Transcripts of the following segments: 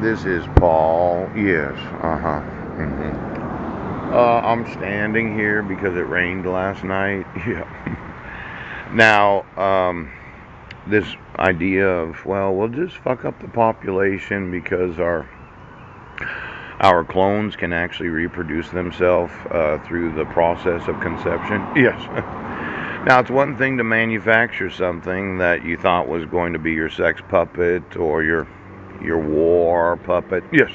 This is Paul. Yes, I'm standing here because it rained last night. Yeah. Now, this idea of, well, we'll just fuck up the population because our clones can actually reproduce themselves through the process of conception. Yes. Now, it's one thing to manufacture something that you thought was going to be your sex puppet or your war puppet. Yes.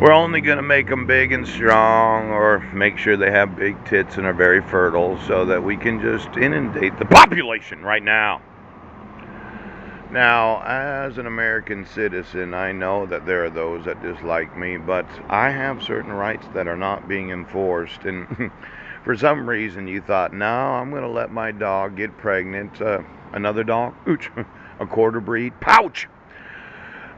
We're only going to make them big and strong or make sure they have big tits and are very fertile so that we can just inundate the population right now. Now, as an American citizen, I know that there are those that dislike me, but I have certain rights that are not being enforced. And for some reason, you thought, no, I'm going to let my dog get pregnant. Another dog? Ooch. A quarter breed? Pouch!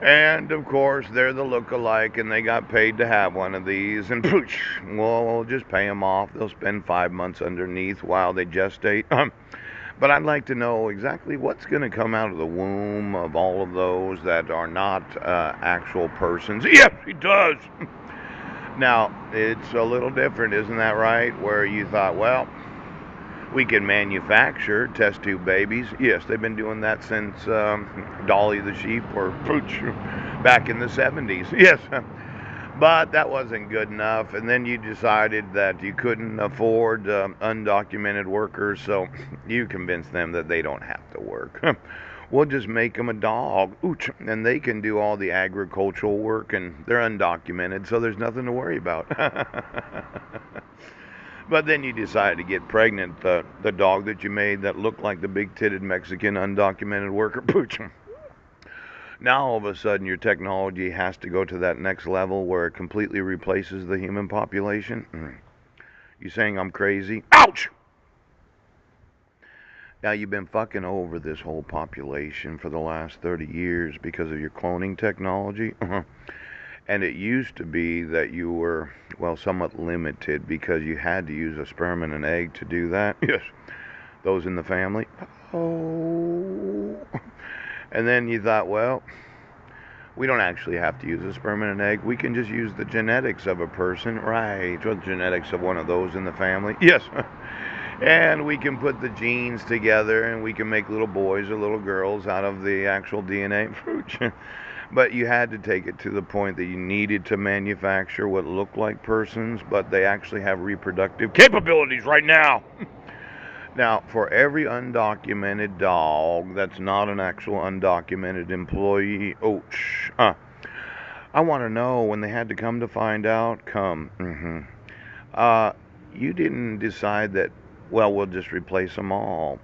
And of course, they're the look-alike, and they got paid to have one of these. And pooch, well, we'll just pay them off. They'll spend 5 months underneath while they gestate. But I'd like to know exactly what's going to come out of the womb of all of those that are not actual persons. Yes, it does. Now, it's a little different, isn't that right? Where you thought, well, we can manufacture test tube babies. Yes, they've been doing that since Dolly the sheep or Pooch back in the 70s. Yes, but that wasn't good enough. And then you decided that you couldn't afford undocumented workers, so you convinced them that they don't have to work. We'll just make them a dog, Ooch, and they can do all the agricultural work, and they're undocumented, so there's nothing to worry about. But then you decided to get pregnant, the dog that you made that looked like the big-titted Mexican undocumented worker, Pooch. Now all of a sudden your technology has to go to that next level where it completely replaces the human population. You saying I'm crazy? Ouch! Now you've been fucking over this whole population for the last 30 years because of your cloning technology. And it used to be that you were, well, somewhat limited because you had to use a sperm and an egg to do that. Yes. Those in the family. Oh. And then you thought, well, we don't actually have to use a sperm and an egg. We can just use the genetics of a person. Right. Or the genetics of one of those in the family. Yes. And we can put the genes together and we can make little boys or little girls out of the actual DNA. But you had to take it to the point that you needed to manufacture what looked like persons, but they actually have reproductive capabilities right now. Now, for every undocumented dog that's not an actual undocumented employee, I want to know when they had to come to find out, you didn't decide that, well, we'll just replace them all.